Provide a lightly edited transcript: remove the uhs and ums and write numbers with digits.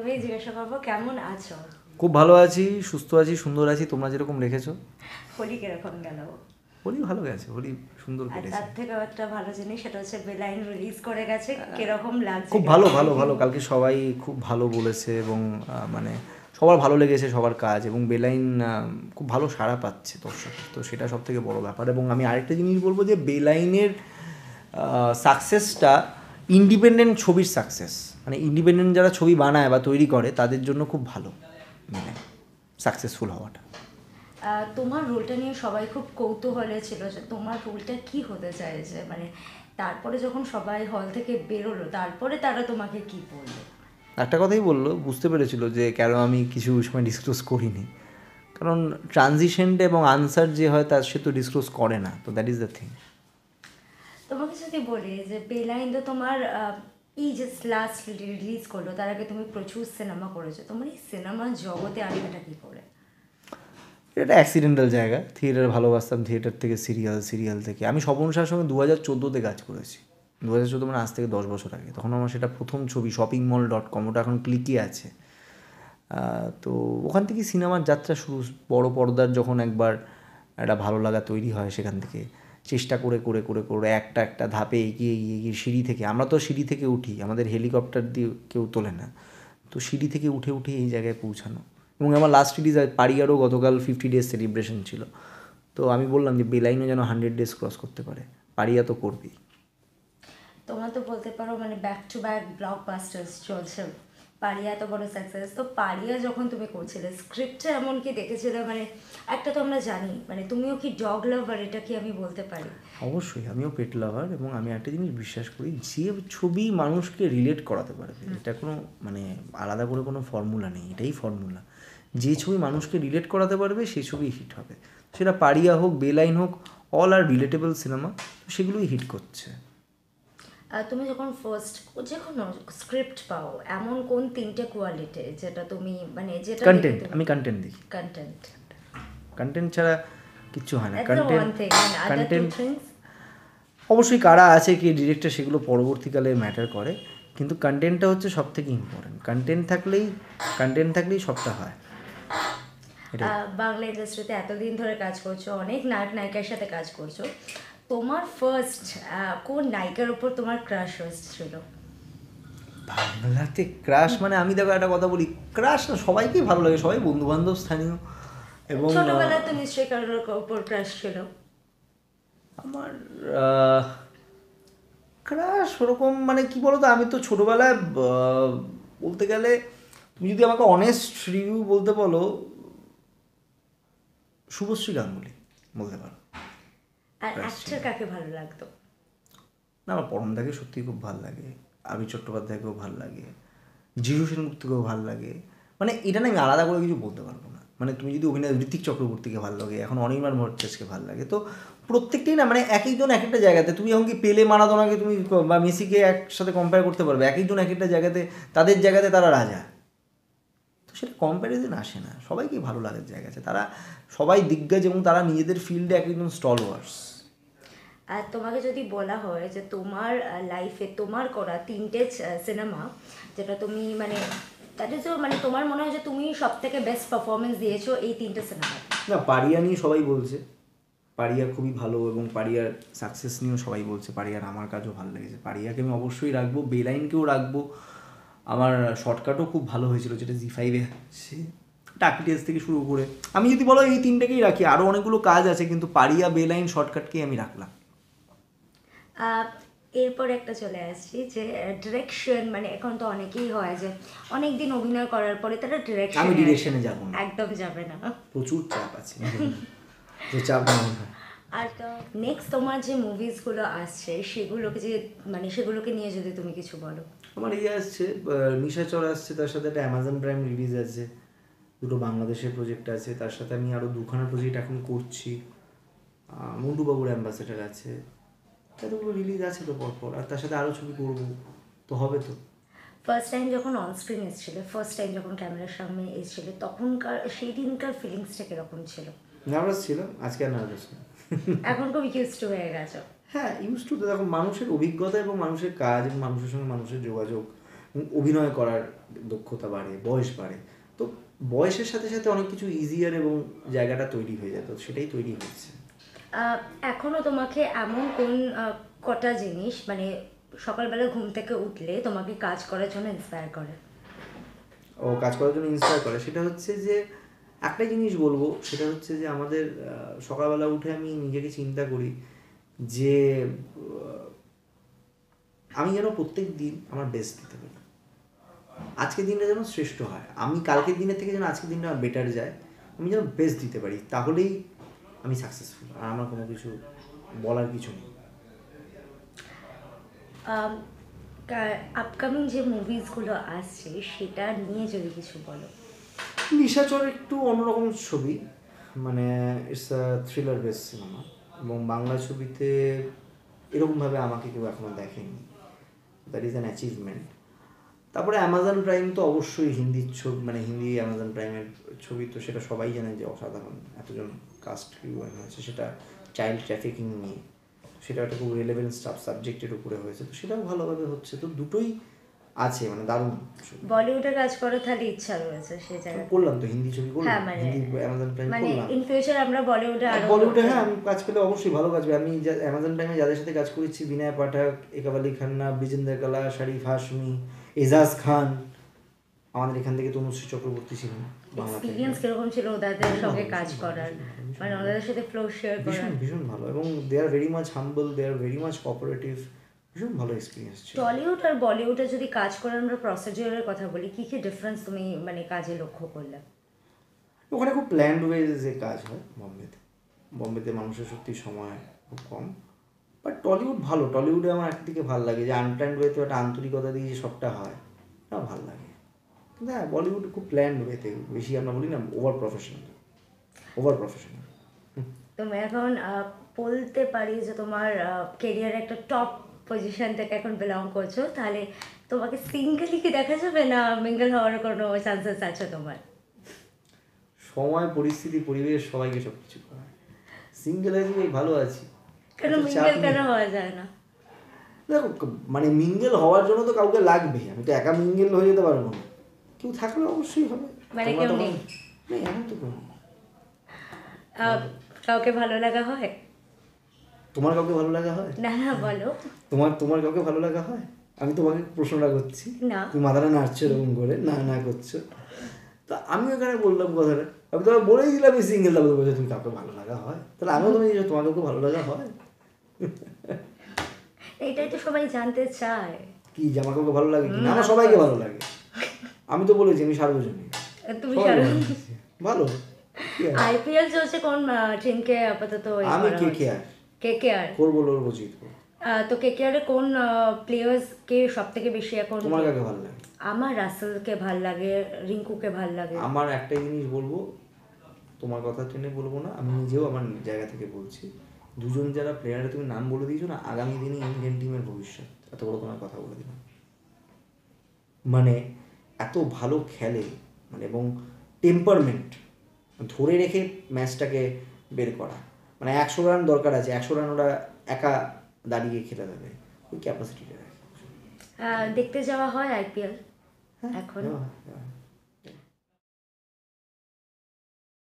প্রথমেই জিজ্ঞাসা করবো কেমন আছো? খুব ভালো আছি, সুস্থ আছি, সুন্দর আছি। তোমরা যেরকম রেখেছো। হোলি কিরকম গেল? হোলি ভালো গেছে, হোলি সুন্দর আর কেটেছে। তার থেকেও একটা ভালো জিনিস, সেটা হচ্ছে বেলাইন রিলিজ করে গেছে, কিরকম লাগছে? খুব ভালো ভালো ভালো কালকে সবাই খুব ভালো বলেছে এবং মানে সবার ভালো লেগেছে সবার কাজ, এবং বেলাইন খুব ভালো সাড়া পাচ্ছে দর্শকের, তো সেটা সব থেকে বড়ো ব্যাপার। এবং আমি আরেকটা জিনিস বলবো যে বেলাইনের সাকসেসটা ইন্ডিপেন্ডেন্ট ছবির সাকসেস, মানে ইন্ডিপেন্ডেন্ট যারা ছবি বানায় বা তৈরি করে তাদের জন্য খুব ভালো, মানে সাকসেসফুল হওয়াটা। তোমার রোলটা নিয়ে সবাই খুব কৌতূহলে ছিল যে তোমার রোলটা কি হতে চাইছে, মানে তারপরে যখন সবাই হল থেকে বেরোলো তারপরে তারা তোমাকে কি বললো? একটা কথাই বললো, বুঝতে পেরেছিল যে কেন আমি কিছু সময় ডিসক্লোজ করিনি, কারণ ট্রানজিশনটা এবং আনসার যে হয় তার সে তো ডিসক্লোজ করে না, তো দ্যাট ইজ দ্য থিং। তোমাকে যদি বলি যে বেলাইন তো তোমার এই যে লাস্ট রিলিজ করলো, তার আগে তুমি প্রচুর সিনেমা করেছো, তোমার এই সিনেমা জগতে আসাটা কী করে? এটা অ্যাক্সিডেন্টাল জায়গা। থিয়েটার ভালোবাসতাম, থিয়েটার থেকে সিরিয়াল, সিরিয়াল থেকে আমি স্বপন শাহর সঙ্গে 2014-তে কাজ করেছি। 2014 মানে আজ থেকে 10 বছর আগে। তখন আমার সেটা প্রথম ছবি shopingmall.com, ওটা এখন ক্লিকই আছে। তো ওখান থেকেই সিনেমার যাত্রা শুরু। বড় পর্দার যখন একবার একটা ভালো লাগা তৈরি হয়, সেখান থেকে চেষ্টা করে করে করে করে একটা একটা ধাপে এগিয়ে এগিয়ে এগিয়ে সিঁড়ি থেকে, আমরা তো সিঁড়ি থেকে উঠি, আমাদের হেলিকপ্টার দিয়ে কেউ তোলে না, তো সিঁড়ি থেকে উঠে উঠে এই জায়গায় পৌঁছানো। এবং আমার লাস্ট রিলিজ পারিয়ারও গতকাল 50 days সেলিব্রেশন ছিল। তো আমি বললাম যে বেলাইনও যেন 100 days ক্রস করতে পারে, পারিয়া তো করবেই। তোমার তো বলতে পারো মানে ব্যাক টু ব্যাক ব্লকবাস্টার্স চলছে, পারিয়া এত বড় সাকসেস, তো পারিয়া যখন তুমি করছিলে স্ক্রিপ্টটা এমন কি দেখেছিলে, মানে একটা তো আমরা জানি মানে তুমিও কি ডগ লাভার, এটা কি আমি বলতে পারি? অবশ্যই আমিও পেট লাভার, এবং আমি একটা জিনিস বিশ্বাস করি, যে ছবি মানুষকে রিলেট করাতে পারবে, এটা কোনো মানে আলাদা করে কোনো ফর্মুলা নেই, এটাই ফর্মুলা। যে ছবি মানুষকে রিলেট করাতে পারবে সেই ছবি হিট হবে। সেটা পারিয়া হোক, বেলাইন হোক, অল আর রিলেটেবল সিনেমা, তো সেগুলোই হিট করছে। তুমি যখন ফার্স্ট যে কোনো স্ক্রিপ্ট পাও, এমন কোন তিনটে কোয়ালিটি যেটা তুমি মানে যেটা কন্টেন্ট, আমি কন্টেন্ট দেখি। কন্টেন্ট কন্টেন্ট ছাড়া কিচ্ছু হয় না। কন্টেন্ট অবশ্যই কারা আছে কি ডিরেক্টর সেগুলো পরবর্তীকালে ম্যাটার করে, কিন্তু কন্টেন্টটা হচ্ছে সব থেকে ইম্পর্টেন্ট। কন্টেন্ট থাকলেই সবটা হয়। বাংলা ইন্ডাস্ট্রিতে এতদিন ধরে কাজ করছো, অনেক নায়ক নায়িকার সাথে কাজ করছো, তোমার ফার্স্ট কোন নায়িকার উপর তোমার ক্রাশ ছিল? বাংলাতে ক্রাশ মানে আমি দেখো একটা কথা বলি, ক্রাশ না, সবাইকেই ভালো লাগে, সবাই বন্ধু বান্ধব স্থানীয়। এবং ছোটবেলায় তো নিশ্চয়ই কারোর উপর ক্রাশ ছিল। আমার ক্রাশ ওরকম মানে কি বলতো, আমি তো ছোটোবেলায় বলতে গেলে, তুমি যদি আমাকে অনেস্ট রিভিউ বলতে বলো, শুভশ্রী গাঙ্গুলি বলতে পারো। আর অ্যাক্টর কাকে ভালো লাগতো? না, আমার পরমদাকে সত্যিই খুব ভালো লাগে, আবির চট্টোপাধ্যায়কেও ভালো লাগে, জিহু সেনগুপ্তকেও ভালো লাগে। মানে এটা না আমি আলাদা করে কিছু বলতে পারবো না। মানে তুমি যদি অভিনয়, ঋত্বিক চক্রবর্তীকে ভালো লাগে, এখন অনির্বাণ ভট্টাচার্যকে ভালো লাগে, তো প্রত্যেকটাই না মানে এক একজন এক একটা জায়গাতে। তুমি এখন কি পেলে, মারাদোনাকে তুমি বা মেসিকে একসাথে কম্পেয়ার করতে পারবে? এক একজন এক একটা জায়গাতে, তাদের জায়গাতে তারা রাজা, তো সেটা কম্প্যারিজন আসে না। সবাইকেই ভালো লাগার জায়গা আছে, তারা সবাই দিগ্গজ এবং তারা নিজেদের ফিল্ডে এক একজন স্টলওয়ার্স। আর তোমাকে যদি বলা হয় যে তোমার লাইফে তোমার করা তিনটে সিনেমা যেটা তুমি মানে দ্যাট ইজ মানে তোমার মনে হয় যে তুমি সব থেকে বেস্ট পারফরমেন্স দিয়েছো এই তিনটে সিনেমা? না, পারিয়া নিয়ে সবাই বলছে, পারিয়া খুবই ভালো, এবং পারিয়ার সাকসেস নিয়েও সবাই বলছে। পারিয়ার আমার কাজও ভালো লেগেছে, পারিয়াকে আমি অবশ্যই রাখবো, বেলাইনকেও রাখবো। আমার শর্টকাটও খুব ভালো হয়েছিল, যেটা জি5 আছে, টাকিটেস থেকে শুরু করে। আমি যদি বলো এই তিনটাকেই রাখি, আরও অনেকগুলো কাজ আছে, কিন্তু পারিয়া, বেলাইন, শর্টকাটকেই আমি রাখলাম। এরপর একটা চলে আসছি যে ডিরেকশন, মানে এখন তো অনেকেই হয় যে অনেক দিন অভিনয় করার পরে তারা ডিরেকশন, আমি ডিরেকশনে যাবো না, একদম যাবে না, প্রচুর চাপ আছে, যে চাপ না হয়। আর তো নেক্সট তোমার যে মুভিসগুলো আসছে সেগুলোকে যে মানে সেগুলোকে নিয়ে যদি তুমি কিছু বলো। আমার এই আসছে নিশাচর আসছে, তার সাথে একটা অ্যামাজন প্রাইম রিলিজ আছে, দুটো বাংলাদেশের প্রজেক্ট আছে, তার সাথে আমি আরও দুখানা প্রজেক্ট এখন করছি, মন্টুবাবুর অ্যাম্বাসেডার আছে, এতগুলো রিলিজ আছে তো পরপর, আর তার সাথে আরও ছবি করবো, তো হবে তো। ফার্স্ট টাইম যখন অনস্ক্রিন এসেছিলে, ফার্স্ট টাইম যখন ক্যামেরার সামনে এসেছিলে, তখনকার সেই দিনকার ফিলিংসটা কীরকম ছিল? নার্ভাস ছিলাম, আজকে আর নার্ভাস না। এখন খুব ইউজ টু হয়ে গেছো? হ্যাঁ, ইউজ টু। দেখো, মানুষের অভিজ্ঞতা এবং মানুষের কাজ এবং মানুষের সঙ্গে মানুষের যোগাযোগ, অভিনয় করার দক্ষতা বাড়ে, বয়স বাড়ে। তো বয়সের সাথে সাথে অনেক কিছু ইজিয়ার এবং জায়গাটা তৈরি হয়ে যায়, তো সেটাই তৈরি হচ্ছে। এখনো তোমাকে এমন কোন কটা জিনিস মানে সকালবেলা ঘুম থেকে উঠলে তোমাকে কাজ করার জন্য ইন্সপায়ার করে? ও কাজ করার জন্য ইন্সপায়ার করে সেটা হচ্ছে যে একটা জিনিস বলবো, সেটা হচ্ছে যে আমাদের সকালবেলা উঠে আমি নিজেকে চিন্তা করি যে আমি যেন প্রত্যেক দিন আমার বেস্ট দিতে পারি, আজকের দিনটা যেন শ্রেষ্ঠ হয়, আমি কালকের দিনের থেকে যেন আজকের দিনটা বেটার যায়, আমি যেন বেস্ট দিতে পারি, তাহলেই আমি সাকসেসফুল। আর আমার কোনো কিছু বলার কিছু নেই। আপকামিং যে মুভিজগুলো আসছে সেটা নিয়ে যদি কিছু বলো। নিশাচর একটু অন্যরকম ছবি, মানে it's a thriller base cinema, এবং বাংলা ছবিতে এরকমভাবে আমাকে কেউ এখনও দেখেনি, দ্যাট ইজ অ্যান অ্যাচিভমেন্ট। তারপরে অ্যামাজন প্রাইম তো অবশ্যই হিন্দির ছবি, মানে হিন্দি অ্যামাজন প্রাইমের ছবি তো সেটা সবাই জানে যে অসাধারণ, এতজন কাস্ট কিউ হয়েছে, সেটা চাইল্ড ট্রাফিকিং নিয়ে, সেটা একটা খুব রিলেভেন্ট সাবজেক্টের উপরে হয়েছে, তো সেটাও ভালোভাবে হচ্ছে। তো দুটোই আছে, মানে দারুণ ছবি। বলিউডে কাজ করার তাহলে ইচ্ছা রয়েছে সেই জায়গায়? করলাম তো হিন্দি ছবি করলাম, হ্যাঁ, মানে হিন্দি অ্যামাজন প্রাইম মানে করলাম। ইন ফিউচার আমরা বলিউডে আরো বলিউডে হ্যাঁ আমি কাজ পেলে অবশ্যই ভালো কাজ পাই। আমি অ্যামাজন প্রাইমে যাদের সাথে কাজ করেছি, বিনয় পাঠক, একাব আলী খান্না, বিজেন্দ্র কালা, শারিফ হাশমি, এজাজ খান, আমাদের এখান থেকে তনুশ্রী চক্রবর্তী ছিলেন বাংলা থেকে। এক্সপিরিয়েন্স কিরকম ছিল ওদের সঙ্গে কাজ করার, মানে ওদের সাথে ফ্লো শেয়ার করার? ভীষণ ভীষণ ভালো, এবং they are very much humble, they are very much cooperative, ভীষণ ভালো এক্সপিরিয়েন্স ছিল। টলিউড আর বলিউডে যদি কাজ করে আমরা প্রসিডিউরের কথা বলি, কি কি ডিফারেন্স তুমি মানে কাজে লক্ষ্য করলে? ওখানে খুব প্ল্যান্ড ওয়েজে কাজ হয় বম্বেতে মানুষের সত্যি সময় খুব কম। বাট টলিউড ভালো, টলিউডে আমার একদিকে ভালো লাগে যে আনপ্ল্যান্ড ওয়েতে একটা আন্তরিকতা দিয়ে যে সবটা হয়, ওটা ভালো লাগে। কিন্তু হ্যাঁ বলিউড খুব প্ল্যান্ড ওয়েতে, বেশি আমরা বলি না ওভার প্রফেশনাল। তুমি এখন বলতে পারি যে তোমার কেরিয়ারে একটা টপ পজিশন থেকে এখন বিলং করছো, তাহলে তোমাকে সিঙ্গেলি কি দেখা যাবে, না মিঙ্গল হওয়ার কোনো চান্সেস আছে তোমার? সময়, পরিস্থিতি, পরিবেশ সবাইকে সব কিছু করা। সিঙ্গেল আছি, ভালো আছি, কেন মিঙ্গল কেন হওয়া যায় না? দেখো মানে মিঙ্গেল হওয়ার জন্য তো কাউকে লাগবে, আমি তো একা মিঙ্গেল হয়ে যেতে পারবো না, কেউ থাকলে অবশ্যই হবে। মানে কেউ নেই? নেই, এমন তো কেউ নেই। কাউকে ভালো লাগা হয়? তোমার কাউকে ভালো লাগা হয়? না না, বলো। তোমার কাউকে ভালো লাগা হয়? আমি তোমাকে প্রশ্নটা করছি, না। তুমি মাথাটা নাড়ছো এরকম করে, না করছো, তা আমি ওখানে বললাম কথাটা, আমি তোমাকে বলেই দিলাম আমি সিঙ্গেল, তারপরে বলছো তুমি কাউকে ভালো লাগা হয়, তাহলে আমিও তুমি তোমার কাউকে ভালো লাগা হয়? এটাই তো সবাই জানতে চায়, কি যে আমার কাউকে ভালো লাগে কি না? আমার সবাইকে ভালো লাগে, আমি তো বলেছি আমি সার্বজনীন। তুমি ভালো। আইপিএল চলছে, কোন টিমকে আপাতত আমি কেকেআর কেকেআর করবো, লড়বো, জিতবো। তো কেকেআর এর কোন প্লেয়ার্স কে সব থেকে বেশি এখন? তোমার কাকে ভালো লাগে? আমার রাসেলকে ভাল লাগে, রিঙ্কুকে ভাল লাগে। আমার একটাই জিনিস বলবো, তোমার কথা টেনে বলবো না, আমি নিজেও আমার জায়গা থেকে বলছি, দুজন যারা প্লেয়ারে তুমি নাম বলে দিয়েছো না, আগামী দিনে ইন্ডিয়ান টিমের ভবিষ্যৎ, এত বড় তোমার কথা বলে দিলাম। মানে এত ভালো খেলে, মানে এবং টেম্পারমেন্ট ধরে রেখে ম্যাচটাকে বের করা, মানে 100 রান দরকার আছে, 100 রান ওরা একা দাঁড়িয়ে খেলে দেবে, ওই ক্যাপাসিটিটা রাখে। দেখতে যাওয়া হয় আইপিএল এখন? হ্যাঁ